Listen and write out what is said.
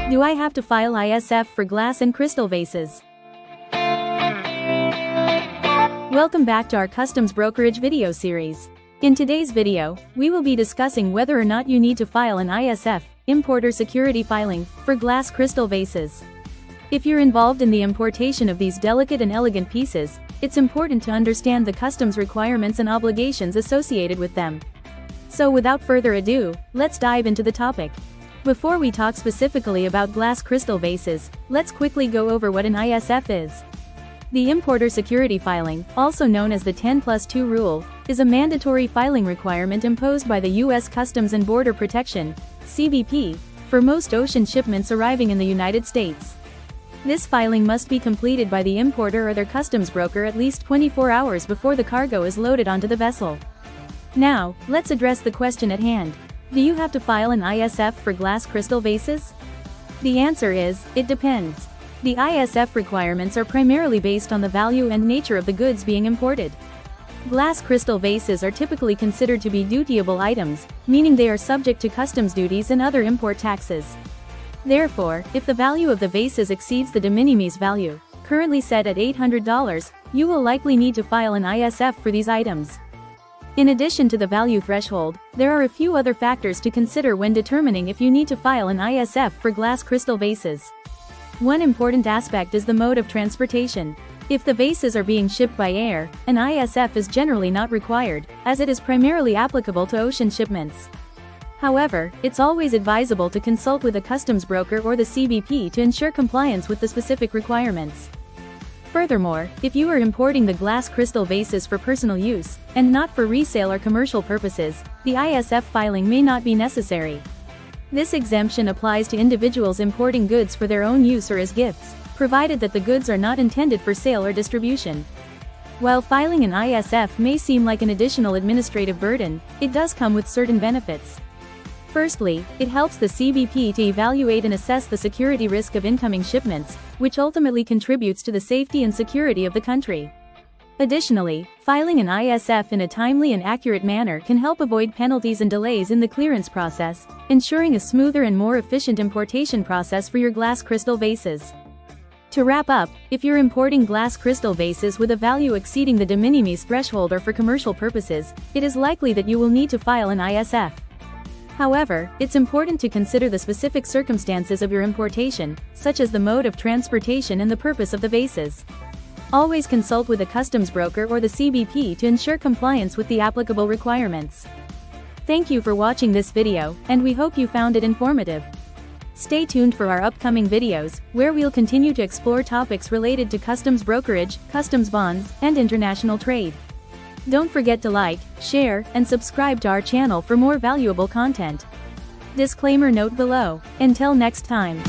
Do I have to file ISF for glass and crystal vases? Welcome back to our customs brokerage video series. In today's video, we will be discussing whether or not you need to file an ISF, importer security filing, for glass crystal vases. If you're involved in the importation of these delicate and elegant pieces, it's important to understand the customs requirements and obligations associated with them. So without further ado, let's dive into the topic. Before we talk specifically about glass crystal vases, let's quickly go over what an ISF is. The importer security filing, also known as the 10+2 rule, is a mandatory filing requirement imposed by the U.S. Customs and Border Protection, CBP, for most ocean shipments arriving in the United States. This filing must be completed by the importer or their customs broker at least 24 hours before the cargo is loaded onto the vessel. Now, let's address the question at hand. Do you have to file an ISF for glass crystal vases? The answer is, it depends. The ISF requirements are primarily based on the value and nature of the goods being imported. Glass crystal vases are typically considered to be dutiable items, meaning they are subject to customs duties and other import taxes. Therefore, if the value of the vases exceeds the de minimis value, currently set at $800, you will likely need to file an ISF for these items. In addition to the value threshold, there are a few other factors to consider when determining if you need to file an ISF for glass crystal vases. One important aspect is the mode of transportation. If the vases are being shipped by air, an ISF is generally not required, as it is primarily applicable to ocean shipments. However, it's always advisable to consult with a customs broker or the CBP to ensure compliance with the specific requirements. Furthermore, if you are importing the glass crystal vases for personal use, and not for resale or commercial purposes, the ISF filing may not be necessary. This exemption applies to individuals importing goods for their own use or as gifts, provided that the goods are not intended for sale or distribution. While filing an ISF may seem like an additional administrative burden, it does come with certain benefits. Firstly, it helps the CBP to evaluate and assess the security risk of incoming shipments, which ultimately contributes to the safety and security of the country. Additionally, filing an ISF in a timely and accurate manner can help avoid penalties and delays in the clearance process, ensuring a smoother and more efficient importation process for your glass crystal vases. To wrap up, if you're importing glass crystal vases with a value exceeding the de minimis threshold or for commercial purposes, it is likely that you will need to file an ISF. However, it's important to consider the specific circumstances of your importation, such as the mode of transportation and the purpose of the vases. Always consult with a customs broker or the CBP to ensure compliance with the applicable requirements. Thank you for watching this video, and we hope you found it informative. Stay tuned for our upcoming videos, where we'll continue to explore topics related to customs brokerage, customs bonds, and international trade. Don't forget to like, share, and subscribe to our channel for more valuable content. Disclaimer note below. Until next time.